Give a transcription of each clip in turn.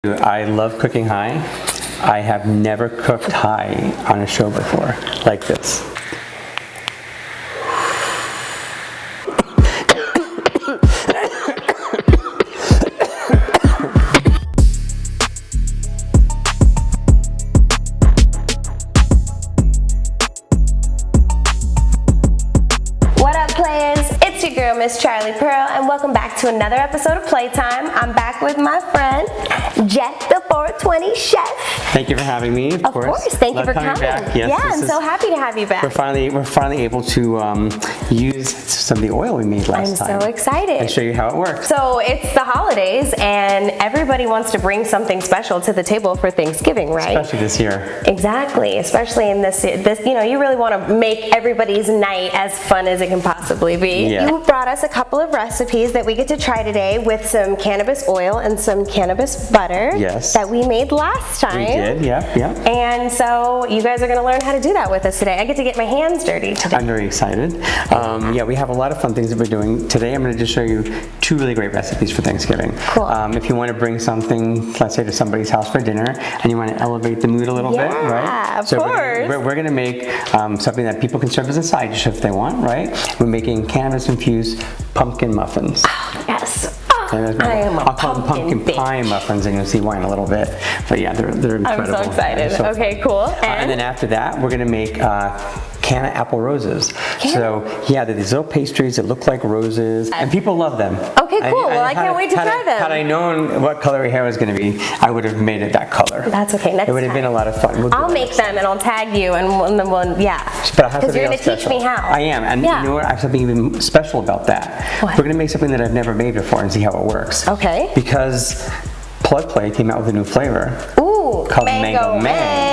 I love cooking high. I have never cooked high on a show before, like this. What up, players? It's your girl, Miss Charlie Pearl, and welcome back to another episode of Playtime. I'm back with my friend, Jet the 420 Chef. Thank you for having me. Of course. Thank you for coming. Back. Yes, yeah, I'm so happy to have you back. We're finally able to use some of the oil we made last time. I'm so excited. And show you how it works. So it's the holidays, and everybody wants to bring something special to the table for Thanksgiving, right? Especially this year. Exactly. Especially in this, you know, you really want to make everybody's night as fun as it can possibly be. Yeah. You brought us a couple of recipes that we get to try today with some cannabis oil and some cannabis butter. Yes. That we made last time. We did, yeah. And so you guys are going to learn how to do that with us today. I get to get my hands dirty today. I'm very excited. Yeah, we have a lot of fun things that we're doing. Today I'm going to just show you two really great recipes for Thanksgiving. Cool. If you want to bring something, let's say to somebody's house for dinner, and you want to elevate the mood a little bit, right? Yeah, of so course. We're going to make something that people can serve as a side dish if they want, right? We're making cannabis-infused pumpkin muffins. Yes. I am I'll call them pumpkin pie muffins, and you'll see why in a little bit. But yeah, they're incredible. I'm so excited. Okay, cool. And then after that, we're going to make Canna apple roses. So yeah, they're these little pastries that look like roses, and people love them. Okay, cool. Well, I can't wait to try them. Had I known what color your hair was going to be, I would have made it that color. That's okay. Next time. It would have been a lot of fun. I'll make them and I'll tag you and then we'll, yeah. But I have because you're something going else to teach me how. I am, and you know what? I have something even special about that. What? We're going to make something that I've never made before and see how it works. Okay. Because PLUGPLAY came out with a new flavor. Ooh, called Mango Mang.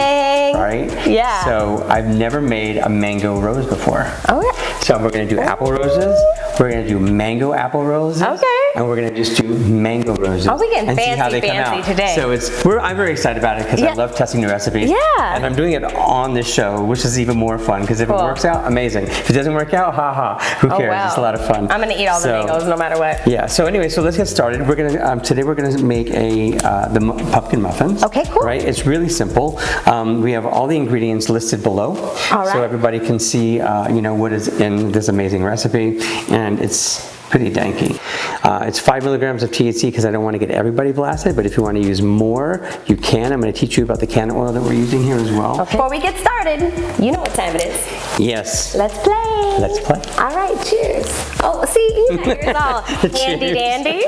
Right? Yeah. So I've never made a mango rose before. Okay. So we're going to do apple roses, we're going to do mango apple roses, and we're going to just do mango roses. Oh, we getting and see how fancy they come out. today. So I'm very excited about it because I love testing new recipes. Yeah. And I'm doing it on this show, which is even more fun because if it works out, amazing. If it doesn't work out, haha, who cares? Wow. It's a lot of fun. I'm going to eat all the mangoes no matter what. Yeah. So anyway, so let's get started. We're going to today we're going to make the pumpkin muffins. Okay, cool. Right? It's really simple. We have all the ingredients listed below, so everybody can see you know what is in this amazing recipe, and it's pretty danky. It's 5 milligrams of THC because I don't want to get everybody blasted, but if you want to use more, you can. I'm going to teach you about the Canna-Oil that we're using here as well. Okay. Before we get started, you know what time it is. Yes. Let's play. Let's play. All right, cheers. Oh, see, you know, yours all handy dandy.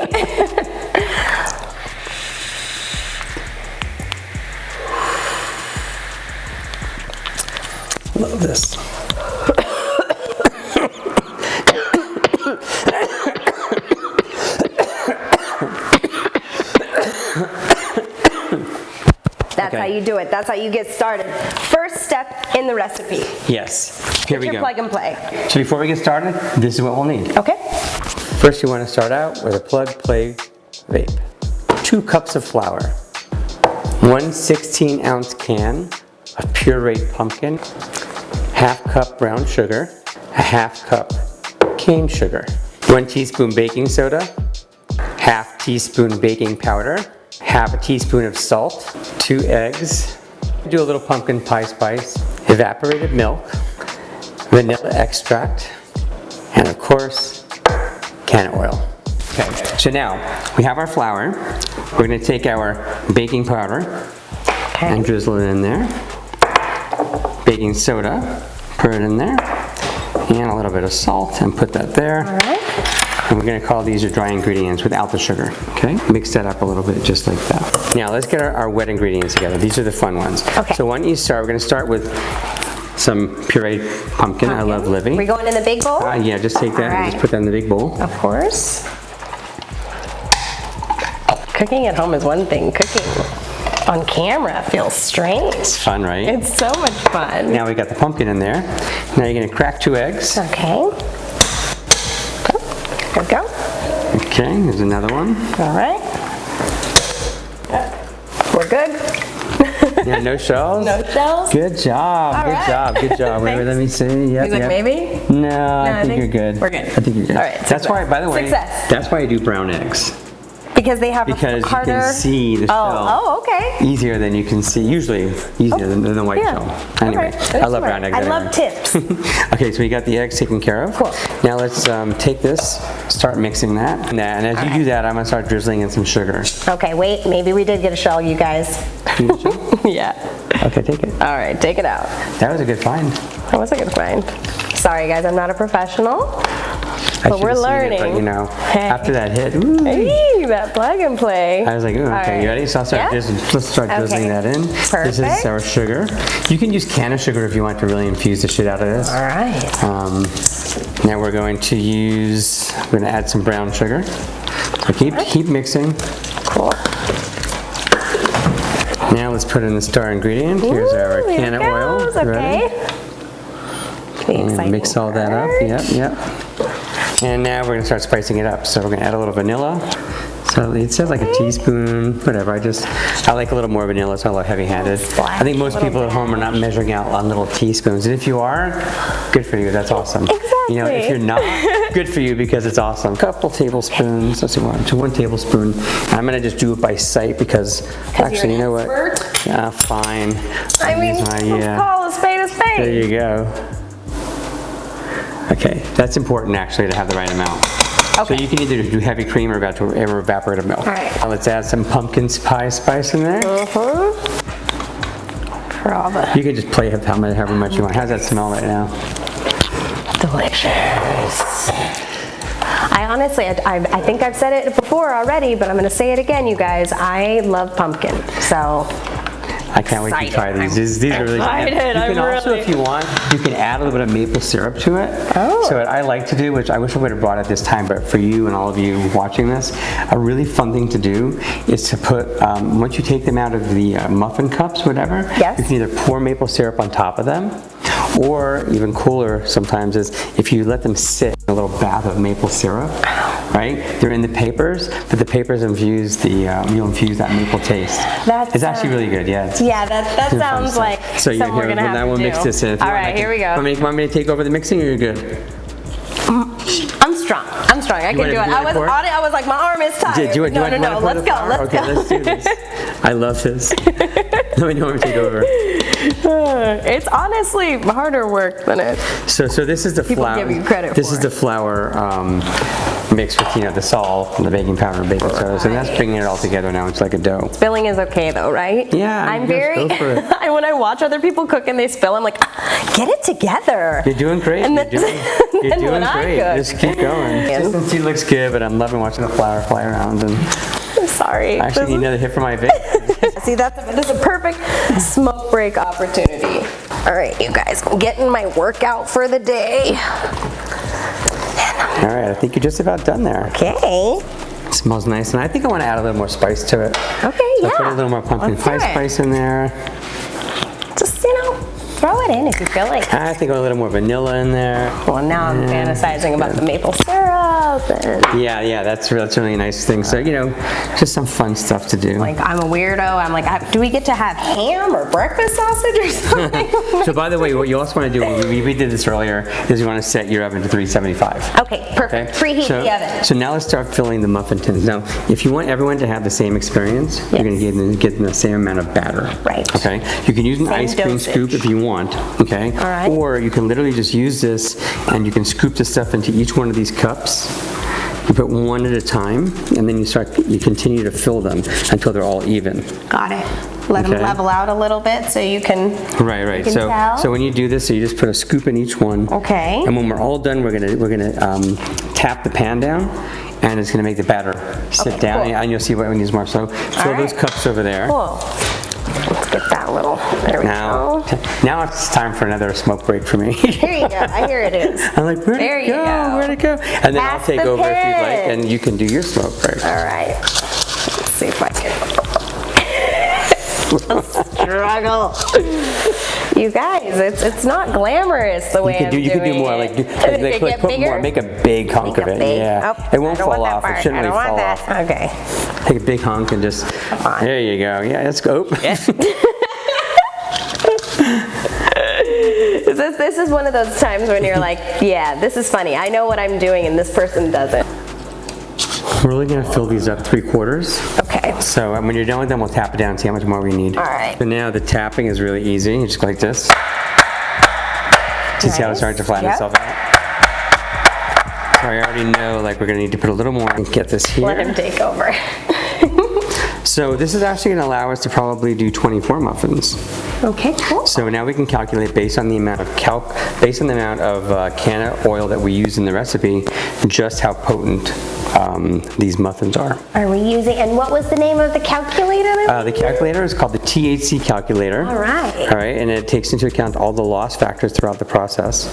Love this. That's how you do it. That's how you get started. First step in the recipe. Yes. Here we go. Plug and play. So before we get started, this is what we'll need. Okay. First, you want to start out with a PLUGPLAY vape. 2 cups of flour. 1 16-ounce can of pureed pumpkin. 1/2 cup brown sugar. 1/2 cup cane sugar. 1 teaspoon baking soda. 1/2 teaspoon baking powder. 1/2 teaspoon of salt. 2 eggs. Do a little pumpkin pie spice. Evaporated milk. Vanilla extract. And of course, Canna-Oil. Okay, so now we have our flour. We're going to take our baking powder and drizzle it in there. Baking soda, put it in there. And a little bit of salt and put that there. All right. And we're going to call these your dry ingredients without the sugar. Okay, mix that up a little bit just like that. Now let's get our wet ingredients together. These are the fun ones. Okay. So why don't you start? We're going to start with some pureed pumpkin. I love Livy. We're going in the big bowl? Yeah, just take that and just put that in the big bowl. Of course. Cooking at home is one thing. Cooking on camera feels strange. It's fun, right? It's so much fun. Now we got the pumpkin in there. Now you're going to crack 2 eggs. Okay. There we go. Okay, there's another one. All right. We're good. Yeah, no shells? No shells? Good job, good job. Wait, let me see. Yep, He's like, maybe? No, I think you're good. We're good. I think you're good. All right, that's why, by the way, success. that's why I do brown eggs. Because they have because a harder... you can see the shell. Oh, okay. Easier than you can see. Usually easier than the white shell. Anyway, Okay. I love brown eggs. I love tips. Okay, so we got the eggs taken care of. Cool. Now let's take this, start mixing that. And as you do that, I'm gonna start drizzling in some sugar. Okay, wait, maybe we did get a shell, you guys. Yeah. Okay, take it. All right, take it out. That was a good find. That was a good find. Sorry, guys, I'm not a professional, I but we're should've seen learning. it, but you know, Hey. after that hit, ooh, Hey, that plug and play. I was like, ooh, okay, you ready? So I'll start let's start drizzling that in. Perfect. This is our sugar. You can use Canna sugar if you want to really infuse the shit out of this. All right. Now we're going to add some brown sugar. So keep mixing. Cool. Now let's put in the star ingredient. Here's our Canna-Oil. Okay. And mix all that up. Yep. And now we're gonna start spicing it up. So we're gonna add a little vanilla. So it says like a teaspoon, whatever. I like a little more vanilla, so I like heavy-handed. I think most people at home are not measuring out on little teaspoons. And if you are, good for you. That's awesome. Exactly. You know, if you're not, good for you because it's awesome. Couple tablespoons. Let's see, 1 tablespoon. I'm gonna just do it by sight because actually, you know what? Yeah, fine. I mean, let's call a spade a spade. There you go. Okay, that's important actually to have the right amount. Okay. So you can either do heavy cream or evaporated milk. All right. Now let's add some pumpkin pie spice in there. Bravo. You can just play however much you want. How's that smell right now? Delicious. I honestly, I think I've said it before already, but I'm going to say it again, you guys. I love pumpkin, so... I can't wait to try these. These are really good. You can also, if you want, you can add a little bit of maple syrup to it. Oh. So what I like to do, which I wish I would have brought it this time, but for you and all of you watching this, a really fun thing to do is to put, once you take them out of the muffin cups, whatever, yes. you can either pour maple syrup on top of them, or even cooler sometimes is if you let them sit in a little bath of maple syrup, right? They're in the papers, but the papers infuse you'll infuse that maple taste. It's actually really good, yeah. Yeah, that sounds like so something we're gonna have to do. We'll mix this in. All right, here we go. Want me to take over the mixing, or you're good? I'm strong. I can do it. I was on it. I was like, my arm is tired. No. Let's go. Let's go. Let's do this. I love this. Let me know when to take over. It's honestly harder work than it. So this is the flour. People give you credit This for is the flour mixed with the salt and the baking powder and baking soda. So that's bringing it all together now. It's like a dough. Spilling is okay though, right? Yeah. I'm very. Go for it. When I watch other people cook and they spill, I'm like, get it together. You're doing great. And You're doing great. Just keep going. Consistency looks good, but I'm loving watching the flour fly around. And I'm sorry. I actually need another hit for my vape. See, this is a perfect smoke break opportunity. All right, you guys, I'm getting my workout for the day. All right, I think you're just about done there. Okay. It smells nice, and I think I want to add a little more spice to it. Okay, So put a little more pumpkin pie spice in there. Just, throw it in if you feel like it. I think a little more vanilla in there. Well, now I'm fantasizing about the maple syrup. And yeah, that's really a nice thing. So, just some fun stuff to do. like, I'm a weirdo. I'm like, do we get to have ham or breakfast sausage or something? So, by the way, what you also want to do, we did this earlier, is you want to set your oven to 375. Okay, perfect. Preheat the oven. So now let's start filling the muffin tins. Now, if you want everyone to have the same experience, you're going to get them the same amount of batter. Right. Okay. You can use an ice cream scoop if you want. Okay. All right. Or you can literally just use this, and you can scoop the stuff into each one of these cups. You put one at a time, and then you continue to fill them until they're all even. Got it. Let them level out a little bit so you can. Right. So when you do this, you just put a scoop in each one. Okay. And when we're all done, we're gonna tap the pan down, and it's gonna make the batter sit down, and you'll see what we need more. So fill those cups over there. Cool. Let's get that little. There we go. Now it's time for another smoke break for me. Here you go. I hear it is. I'm like, where'd it go? And then I'll take over if you'd like, and you can do your smoke break. All right. Let's see if I can. Struggle. You guys, it's not glamorous the way you can do more. Like put more. Make a big hunk of it. Yeah. It won't fall off. It shouldn't really fall off. Okay. Take a big hunk and just. There you go. Yeah, let's go. This is one of those times when you're like, yeah, this is funny. I know what I'm doing and this person doesn't. We're really gonna fill these up 3/4. Okay. So when you're done with them, we'll tap it down and see how much more we need. All right. So now the tapping is really easy. You just go like this. See how it's starting to flatten itself out? So I already know like we're gonna need to put a little more and get this here. Let him take over. So this is actually gonna allow us to probably do 24 muffins. Okay, cool. So now we can calculate based on the amount of canna oil that we use in the recipe, just how potent these muffins are. Are we using, and what was the name of the calculator? The calculator is called the THC calculator. All right. All right, and it takes into account all the loss factors throughout the process.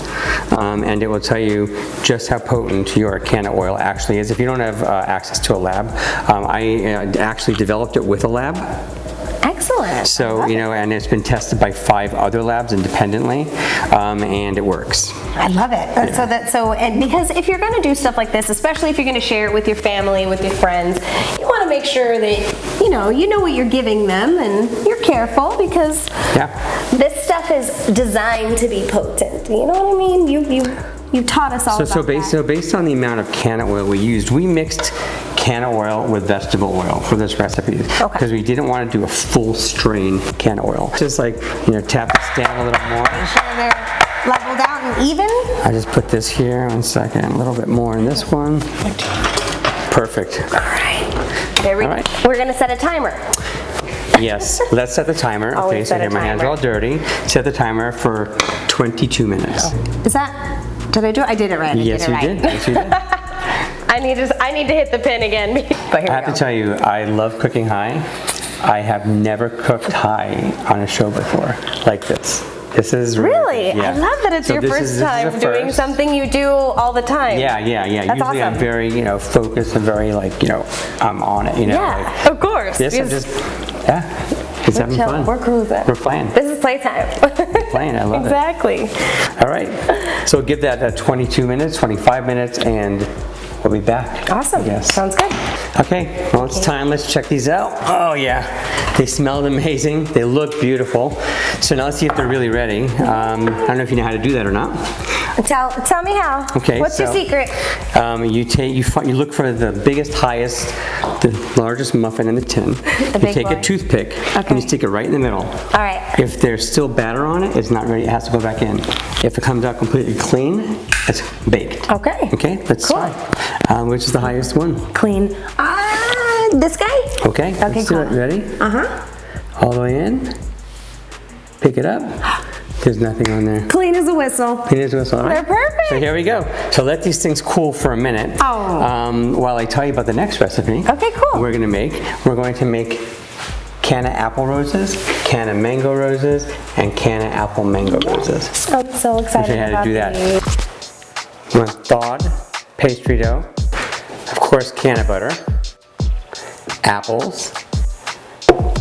And it will tell you just how potent your canna oil actually is. If you don't have access to a lab, I actually developed it with a lab. Excellent. So, you know, and it's been tested by 5 other labs independently, and it works. I love it. And because if you're going to do stuff like this, especially if you're going to share it with your family, with your friends, you want to make sure that you know what you're giving them, and you're careful because this stuff is designed to be potent. You know what I mean? You taught us all about that. So based on the amount of canna oil we used, we mixed canna oil with vegetable oil for this recipe because we didn't want to do a full strain canna oil. Just like, you know, tap this down a little more. Make sure they're leveled out and even. I just put this here 1 second, a little bit more in this one. Perfect. All right. We're going to set a timer. Yes, let's set the timer. Okay, so here my hands are all dirty. Set the timer for 22 minutes. Is that, did I do it? I did it right. Yes, you did. Yes, you did. I need to hit the pin again. But here I have to tell you, I love cooking high. I have never cooked high on a show before like this. This is really? Yeah. I love that it's your first time doing something you do all the time. Yeah. That's Usually awesome. I'm very, you know, focused and very like, you know, I'm on it, you know. Yeah, like, of course. This is just, it's having fun. We're cruising. We're playing. This is playtime. Playing, I love exactly. All right, so give that 22 minutes, 25 minutes, and we'll be back. Awesome. Sounds good. Okay, well it's time. Let's check these out. Oh yeah, they smell amazing. They look beautiful. So now let's see if they're really ready. I don't know if you know how to do that or not. Tell me how. Okay. What's your secret? You look for the biggest, highest, the largest muffin in the tin. You take a toothpick and you stick it right in the middle. All right. If there's still batter on it, it's not ready. It has to go back in. If it comes out completely clean, it's baked. Okay. Okay. Let's try. Which is the highest one? Clean. This guy? Okay. Let's do it. Ready? All the way in. Pick it up. There's nothing on there. Clean as a whistle. Clean as a whistle. All right. They're perfect. So here we go. So let these things cool for a minute. While I tell you about the next recipe. Okay, cool. We're going to make canna apple roses, canna mango roses, and canna apple mango roses. I'm so excited. I'll show you how to do that. You want thawed pastry dough, of course canna butter, apples,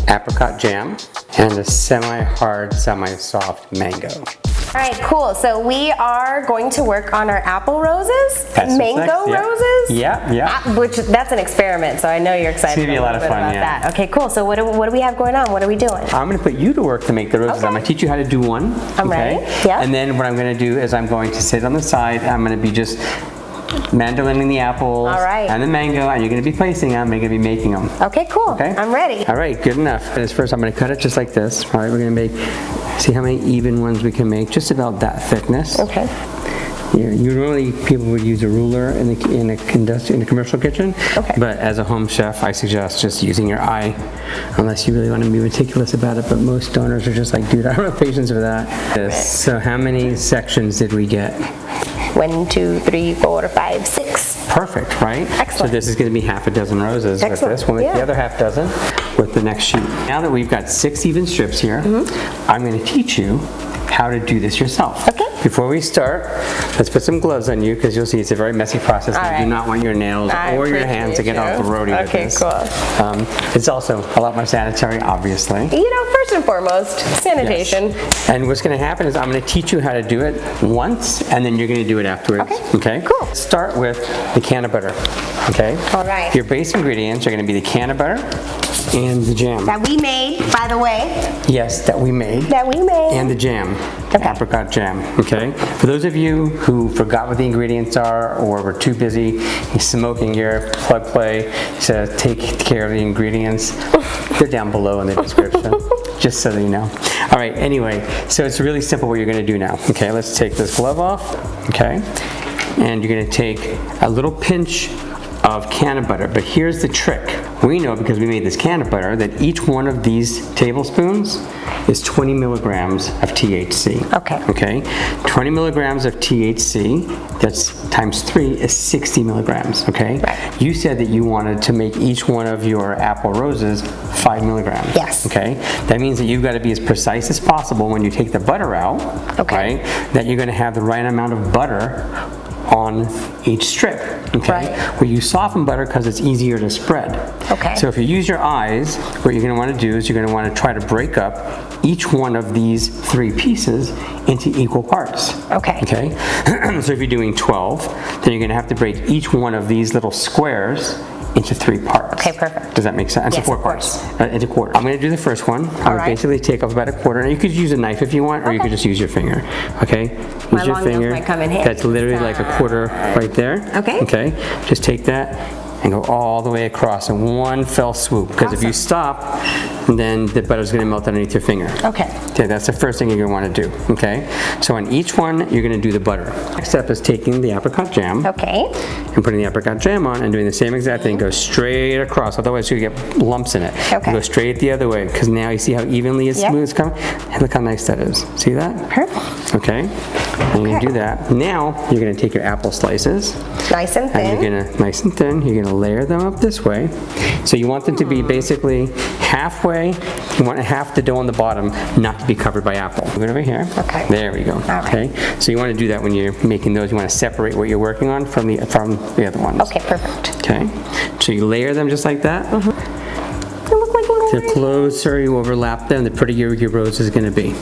apricot jam, and a semi-hard, semi-soft mango. All right, cool. So we are going to work on our apple roses, mango roses. Yeah. Which that's an experiment, so I know you're excited. It's gonna be a lot of fun, that. Okay, cool. So what do we have going on? What are we doing? I'm gonna put you to work to make the roses. I'm gonna teach you how to do one. I'm ready. Yeah. And then what I'm gonna do is I'm going to sit on the side. I'm gonna be just mandolining the apples and the mango, and you're going to be placing them, and you're going to be making them. Okay, cool. Okay. I'm ready. All right, good enough. First, I'm going to cut it just like this. All right, we're going to see how many even ones we can make, just about that thickness. Okay. Usually people would use a ruler in a commercial kitchen, but as a home chef, I suggest just using your eye, unless you really want to be meticulous about it, but most donors are just like, dude, I don't have patience for that. So how many sections did we get? 1, 2, 3, 4, 5, 6. Perfect, right? Excellent. So this is going to be half a dozen roses with this. We'll make the other half dozen with the next sheet. Now that we've got 6 even strips here, I'm going to teach you how to do this yourself. Okay. Before we start, let's put some gloves on you because you'll see it's a very messy process. You do not want your nails or your hands to get all grody with this. Okay, cool. It's also a lot more sanitary, obviously. First and foremost, sanitation. Yes. And what's going to happen is I'm going to teach you how to do it once, and then you're going to do it afterwards. Okay? Cool. Start with the canna butter. Okay? All right. Your base ingredients are going to be the canna butter and the jam. That we made, by the way. Yes, that we made. That we made. And the jam. apricot jam, okay? For those of you who forgot what the ingredients are or were too busy smoking your PLUGPLAY to take care of the ingredients, they're down below in the description, just so that you know. All right, anyway, so it's really simple what you're gonna do now. Okay, let's take this glove off, okay? And you're gonna take a little pinch of canna butter, but here's the trick. We know, because we made this canna butter, that each one of these tablespoons is 20 milligrams of THC. Okay. Okay? 20 milligrams of THC, that's times 3, is 60 milligrams, okay? Right. You said that you wanted to make each one of your apple roses 5 milligrams. Yes. Okay? That means that you've got to be as precise as possible when you take the butter out, Okay. right? That you're going to have the right amount of butter on each strip, okay? Right. We use softened butter because it's easier to spread. Okay. So if you use your eyes, what you're going to want to do is you're going to want to try to break up each one of these 3 pieces into equal parts. Okay. Okay? So if you're doing 12, then you're going to have to break each one of these little squares into 3 parts. Okay, perfect. Does that make sense? Yes, Into 4 of parts. course. Into quarters. I'm going to do the first one. I'm going to right. basically take off about a quarter. And you could use a knife if you want, or you Okay. could just use your finger. Okay? Use My your long nails finger. might come in handy. That's literally like a quarter right there. Okay. Okay? Just take that and go all the way across in one fell swoop. Because if you stop, then the butter's going to melt underneath your finger. Okay. Okay, that's the first thing you're going to want to do. Okay? So on each one, you're going to do the butter. Next step is taking the apricot jam. Okay. And putting the apricot jam on and doing the same exact thing. Go straight across, otherwise you get lumps in it. Okay. Go straight the other way, because now you see how evenly it's Yep. smooth it's coming? And look how nice that is. See that? Perfect. Okay. And you're gonna Okay. do that. Now you're gonna take your apple slices Nice and and thin. you're gonna, nice and thin, you're gonna layer them up this way. So you want them to be basically halfway, you want half the dough on the bottom not to be covered by apple. Move it over here. Okay. There we go. right. Okay. So you want to do that when you're making those. You want to separate what you're working on from the other ones. Okay, perfect. Okay. So you layer them just like that. They look like little The closer you overlap them, the prettier your rose is going to be.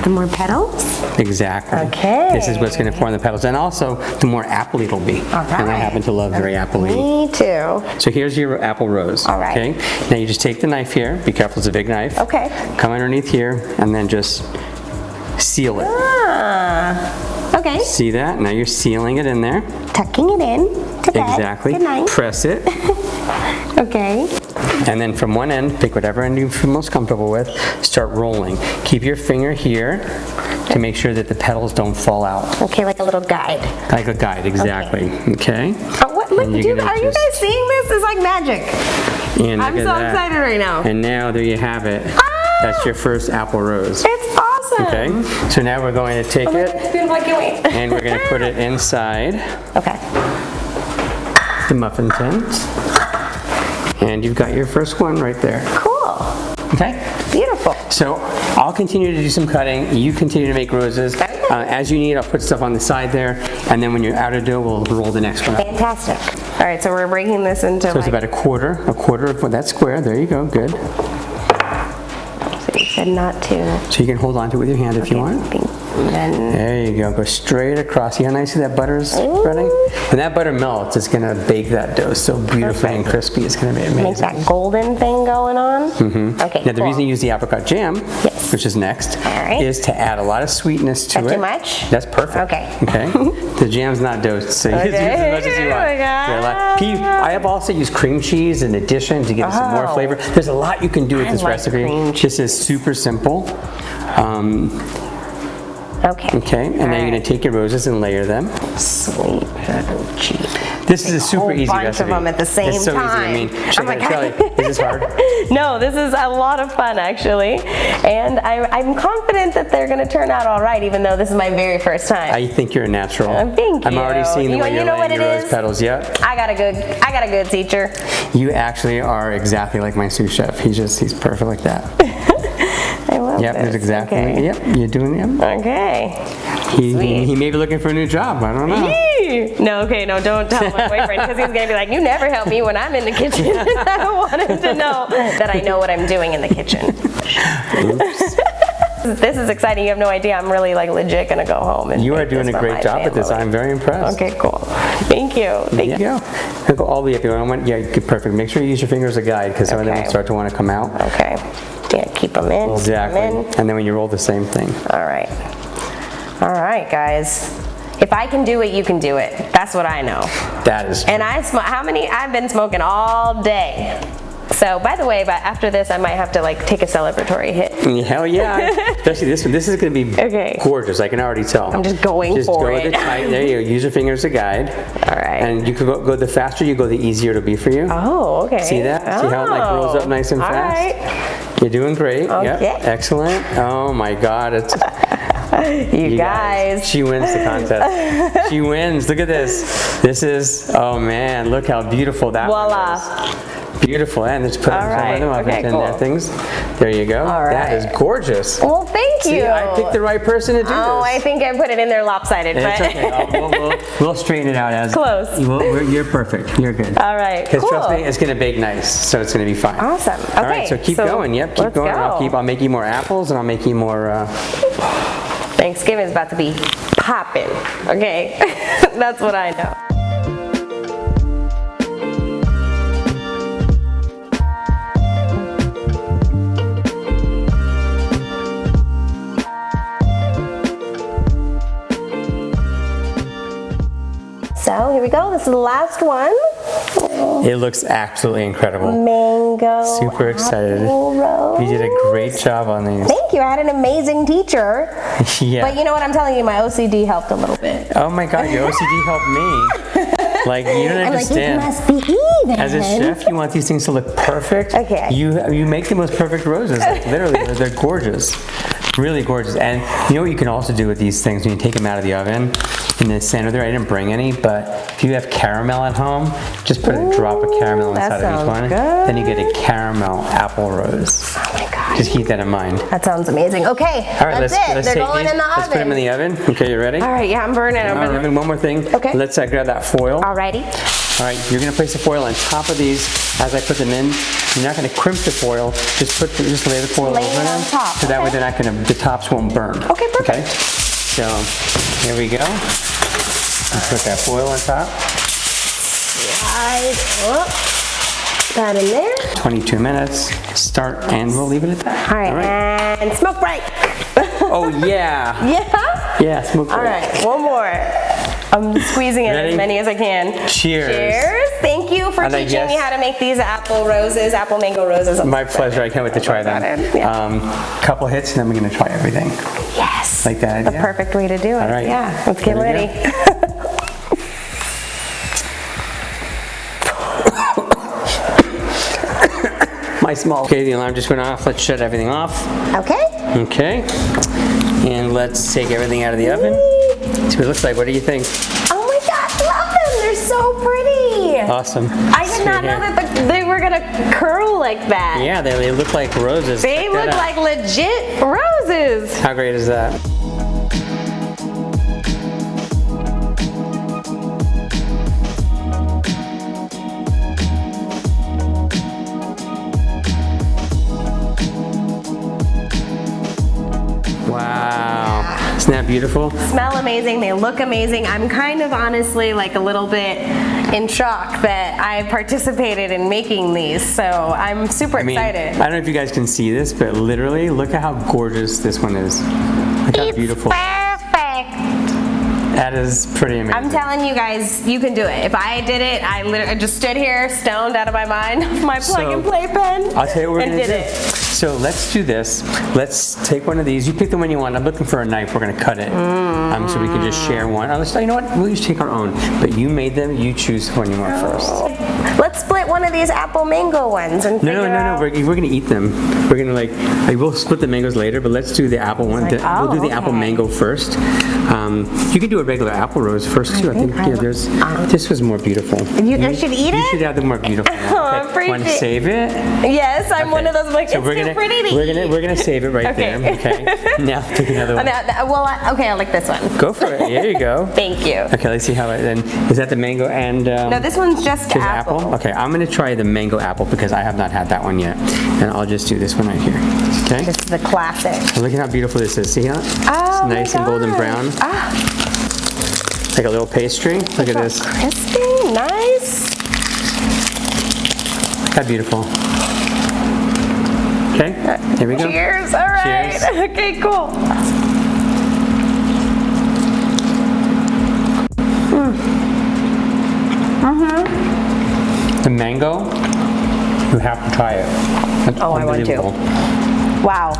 The more petals? Exactly. Okay. This is what's going to form the petals. And also, the more apple it'll be. All right. And I happen to love very apple-y. Me too. So here's your apple rose. All right. Okay. Now you just take the knife here. Be careful, it's a big knife. Okay. Come underneath here and then just seal it. Ah. Okay. See that? Now you're sealing it in there. Tucking it in to bed. Exactly. Good night. Press it. Okay. And then from one end, pick whatever end you feel most comfortable with, start rolling. Keep your finger here to make sure that the petals don't fall out. Okay, like a little guide. Like a guide, exactly. Okay? Look, And you're gonna are you just- guys seeing this? It's like magic. And look I'm at so that. excited right now. And now there you have it. That's your first apple rose. It's awesome. Okay? So now we're going to take it It's beautiful, I can't wait. and we're going to put it inside Okay. the muffin tins. And you've got your first one right there. Cool. Okay? Beautiful. So I'll continue to do some cutting. You continue to make roses. As you need, I'll put stuff on the side there. And then when you're out of dough, we'll roll the next one. Fantastic. All right, so we're breaking this into So it's about a quarter of that square. There you go. Good. So you said not to. So you can hold on to it with your hand if you want. And then, There you go. Go straight across. See how nice that butter's spreading? When that butter melts, it's going to bake that dough so beautifully and crispy. It's going to be amazing. make that golden thing going on. Mm-hmm. Okay, Now the cool. reason you use the apricot jam, Yes. which is next, right. is to add a lot of sweetness to That it. too much? That's perfect. Okay. Okay. The jam's not dosed, so you use as much as you want. Oh my God. There are a lot- I have also used cream cheese in addition to give it some more Oh. flavor. There's a lot you can do with I this like recipe. cream This is super simple. Okay. Okay, and now you're going to take your roses and layer them. Sweet potato cheese. This is a super easy bunch recipe. of them at the same It's so time. easy. I mean, I'm like, Shelly, is this hard? No, this is a lot of fun actually, and I'm confident that they're going to turn out all right, even though this is my very first time. I think you're a natural. Thank I'm already you. seeing the way You you're know what laying it your rose is? petals. Yep. I got a good teacher. You actually are exactly like my sous chef. He's perfect like that. I love Yep, this. that's exactly. Okay. Yep, you're doing it. Okay. He may be looking for a new job. I don't know. Yee! No, okay, no, don't tell my boyfriend because he's gonna be like, you never help me when I'm in the kitchen. I don't want him to know that I know what I'm doing in the kitchen. Oops. This is exciting. You have no idea. I'm really like legit gonna go home and You are make doing this a for great my job with this. family. I'm very impressed. Okay, cool. Thank you. There you go. I'll go all the way up. Yeah, good, perfect. Make sure you use your finger as a guide because some of them Okay. will start to want to come out. Okay. Yeah, keep them in. Exactly. Keep 'em in. And then when you roll, the same thing. All right, guys. If I can do it, you can do it. That's what I know. That is. And I've been smoking all day. So, by the way, but after this, I might have to like take a celebratory hit. Hell yeah. Especially this one. This is going to be gorgeous. I can already tell. I'm just going just for go it. There you go. Use your finger as a guide. All right. And you can go the faster you go, the easier it'll be for you. Oh, okay. See that? See how it like rolls up nice and fast? All right. You're doing great. Okay. Yep. Excellent. Oh my God. It's. You guys. She wins the contest. She wins. Look at this. This is, oh man, look how beautiful that Voila. one is. Beautiful. And let's put some of the muffins in there. Things. There you go. All right. That is gorgeous. Well, thank you. See, I picked the right person to do this. Oh, I think I put it in there lopsided. It's but okay. We'll straighten it out as close. You're perfect. You're good. All right. Because cool. trust me, it's gonna bake nice, so it's gonna be fine. Awesome. Okay. All right, so keep going. Yep, keep going. Go. I'll make you more apples, and I'll make you more. Thanksgiving's about to be popping. Okay, that's what I know. So here we go. This is the last one. It looks absolutely incredible. Mango. Super excited. Apple rose. You did a great job on these. Thank you. I had an amazing teacher. Yeah. But you know what I'm telling you, my OCD helped a little bit. Oh my God, your OCD helped me. Like, you don't understand. Like, it must be even. As a chef, you want these things to look perfect. Okay. You make the most perfect roses. Like, literally, they're gorgeous. Really gorgeous. And you know what you can also do with these things when you take them out of the oven? In the center there, I didn't bring any, but if you have caramel at home, just put a drop of caramel inside of each one. Good. Then you get a caramel apple rose. Oh my God. Just keep that in mind. That sounds amazing. Okay, All right, that's let's They're take going these. in the oven. Let's put them in the oven. Okay, you ready? All right, yeah, I'm burning them. All right, one more thing. Okay. Let's grab that foil. Alrighty. All right, you're gonna place the foil on top of these as I put them in. You're not gonna crimp the foil. Just lay the foil Lay over it them. on top. So that way they're not gonna, the tops won't burn. Okay, perfect. Okay. So here we go. Put that foil on top. Right up. That in there. 22 minutes. Start, and we'll leave it at that. All right, and smoke break. Oh yeah. Yeah? Yeah, smoke break. All right, one more. I'm squeezing in Ready? as many as I can. Cheers. Cheers. Thank you for teaching me how to make these apple mango roses. My pleasure. I can't wait to try them. Yeah. Couple hits, and then we're gonna try everything. Yes. Like that The idea? perfect way to do it. All right. Yeah. Let's get Ready to ready. My small. Okay, the alarm just went off. Let's shut everything off. Okay. Okay. And let's take everything out of the oven. See what it looks like. What do you think? Oh my God, love them. They're so pretty. Awesome. I did not know that they were gonna curl like that. Yeah, they look like roses. They look like legit roses. How great is that? Wow. Isn't that beautiful? Smell amazing, they look amazing. I'm kind of honestly like a little bit in shock that I participated in making these, so I'm super excited. I don't know if you guys can see this, but literally, look at how gorgeous this one is. Look how beautiful. Perfect. That is pretty amazing. I'm telling you guys, you can do it. If I did it, I literally just stood here stoned out of my mind with my plug and play pen. I'll tell you what we're gonna do. It. So let's do this. Let's take one of these. You pick the one you want. I'm looking for a knife. We're gonna cut it. So we can just share one. You know what? We'll just take our own. But you made them. You choose the one you want first. Let's split one of these apple mango ones and figure out. No. We're gonna eat them. We're gonna we'll split the mangoes later. But let's do the apple one. We'll do the apple mango first. You can do a regular apple rose first too. I think this was more beautiful. I should eat it? You should have the more beautiful one. Oh, Okay. Want to save it? Yes, I'm one of those like So it's too pretty to eat. We're gonna save it right there. Okay. Now pick another one. I like this one. Go for it. There you go. Thank you. Okay, let's see how it then. Is that the mango and No, this one's just apple. Okay, I'm gonna try the mango apple because I have not had that one yet. And I'll just do this one right here. Okay? This is a classic. Look at how beautiful this is. See how it's nice and golden brown? Like a little pastry. Look at this. Crispy, nice. How beautiful. Okay? Here we go. Cheers. All right. Cheers. Okay, cool. The mango, you have to try it. It's Oh, I want to. unbelievable. Wow.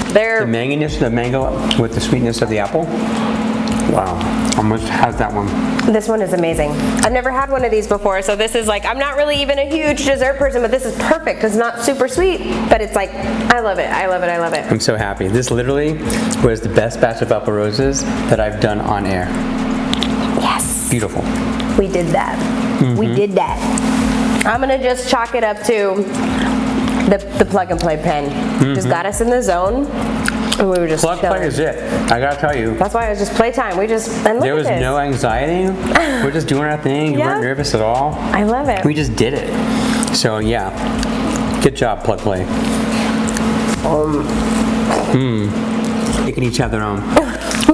The They're manginess of the mango with the sweetness of the apple. Wow. Almost has that one. This one is amazing. I've never had one of these before, so this is like, I'm not really even a huge dessert person, but this is perfect. It's not super sweet, but it's like, I love it, I love it, I love it. I'm so happy. This literally was the best batch of apple roses that I've done on air. Yes. Beautiful. We did that. We did that. I'm gonna just chalk it up to the plug and play pen. Just got us in the zone, and we were just Plug chilling. play is it. I gotta tell you. That's why it was just playtime. We just, and look There at was this. no anxiety. We're just doing our thing. You Yeah. weren't nervous at all. I love it. We just did it. So yeah, good job, plug play. They can each have their own.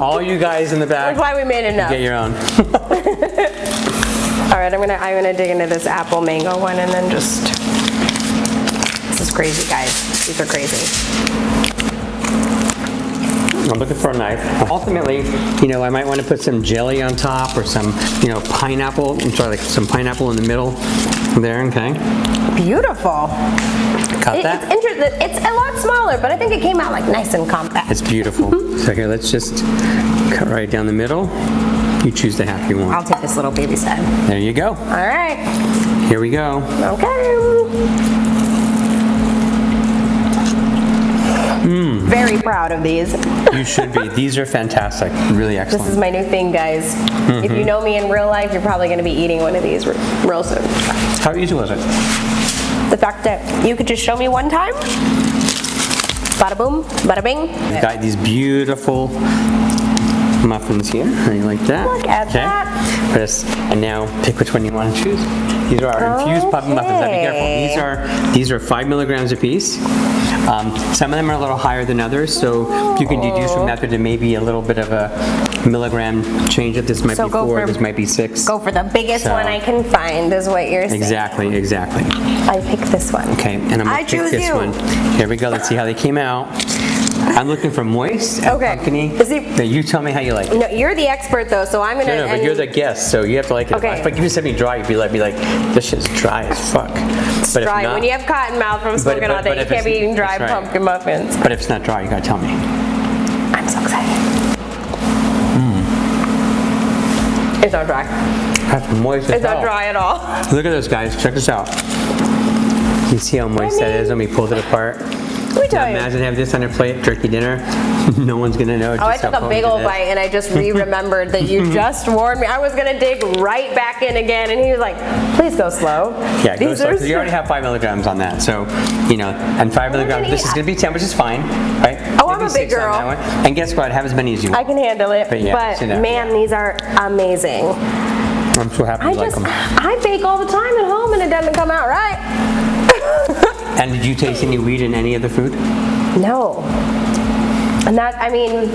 All you guys in the back, That's why we made enough. get your own. All right, I'm gonna dig into this apple mango one and then just. This is crazy, guys. These are crazy. I'm looking for a knife. Ultimately, you know, I might want to put some jelly on top or some, you know, pineapple. I'm sorry, like some pineapple in the middle there. Okay. Beautiful. Got that? It's interesting. It's a lot smaller, but I think it came out like nice and compact. It's beautiful. So here, let's just cut right down the middle. You choose the half you want. I'll take this little baby side. There you go. All right. Here we go. Okay. Very proud of these. You should be. These are fantastic. Really This is excellent. my new thing, guys. If you know me in real life, you're probably going to be eating one of these real soon. How easy was it? The fact that you could just show me one time, bada boom, bada bing. We've got these beautiful muffins here. How do you like that? Look at that. And now pick which one you want to choose. These are our infused pumpkin muffins. Now be careful. These are 5 milligrams a piece. Some of them are a little higher than others, so you can deduce from that there may be a little bit of a milligram change. If this might So be go 4, for- this might be 6. Go for the biggest So- one I can find, is what you're saying. Exactly, exactly. I picked this one. Okay, and I'm I gonna pick choose this you. one. Here we go. Let's see how they came out. I'm looking for moist and Okay. pumpkin-y. Is it- Now you tell me how you like it. No, you're the expert though, so I'm gonna. No, but you're the guest, so you have to like it. Okay. If you said me dry, you'd be like, this shit's dry as fuck. But dry. if not, When you have cotton mouth from smoking all day, but you if can't be it's- eating dry that's right. pumpkin muffins. But if it's not dry, you gotta tell me. I'm so excited. It's not dry. That's moist as It's not hell. dry at all. Look at this, guys. Check this out. You see how moist that is when we pulled it apart? Let me tell you. Imagine having this on your plate, turkey dinner. No one's gonna know. Oh, I just how took a big potent old it is. bite and I just remembered that you just warned me. I was gonna dig right back in again, and he was like, "Please go slow." Yeah, go These slow, are 'cause you already have 5 milligrams on that. So, you know, and 5 milligrams, this is going to be 10, which is fine, right? Oh, I'm Maybe a big 6 on girl. that one. And guess what? Have as many as you I want. can handle it, But yeah, sit down, man, yeah. these are amazing. I'm so happy you like them. I bake all the time at home, and it doesn't come out right. And did you taste any weed in any of the food? No. And that, I mean,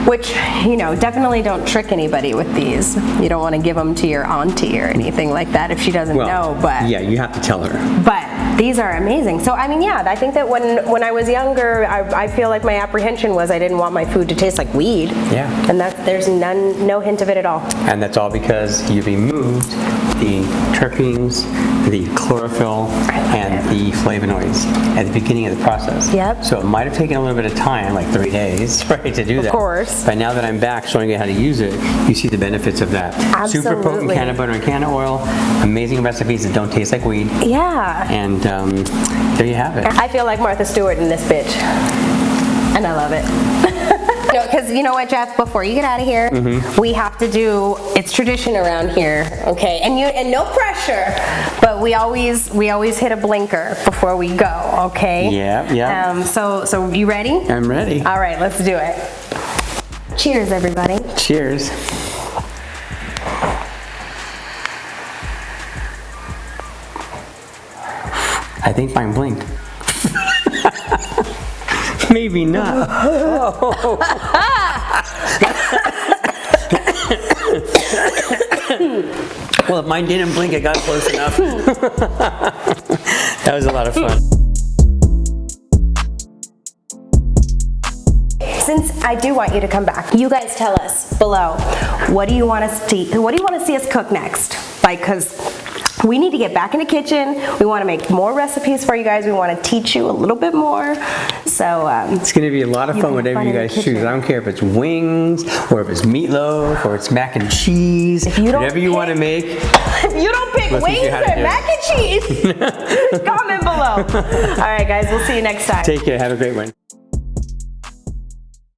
which, you know, definitely don't trick anybody with these. You don't want to give them to your auntie or anything like that if she doesn't know, but yeah, you have to tell her. but these are amazing. So, I mean, yeah, I think that when I was younger, I feel like my apprehension was I didn't want my food to taste like weed. Yeah. And there's no hint of it at all. And that's all because you removed the terpenes, the chlorophyll, and the flavonoids at the beginning of the process. Yep. So it might have taken a little bit of time, like 3 days, right, to do that. Of course. But now that I'm back showing you how to use it, you see the benefits of that. Super potent Absolutely. canna butter and canna oil, amazing recipes that don't taste like weed, Yeah. and there you have it. I feel like Martha Stewart in this bitch. And I love it. No, because you know what, Jeff? Before you get out of here, we have to do. It's tradition around here, okay? And no pressure, but we always hit a blinker before we go, okay? Yeah, yeah. So you ready? I'm ready. All right, let's do it. Cheers, everybody. Cheers. I think mine blinked. Maybe not. Well, if mine didn't blink, it got close enough. That was a lot of fun. since I do want you to come back, you guys tell us below, what do you want to see us cook next? Like, because we need to get back in the kitchen. We want to make more recipes for you guys. We want to teach you a little bit more. So it's going to be a lot of fun, whatever you guys choose. I don't care if it's wings, or if it's meatloaf, or it's mac and cheese. Whatever you want to make. If you don't pick wings and mac and cheese, comment below. All right, guys, we'll see you next time. Take care. Have a great one.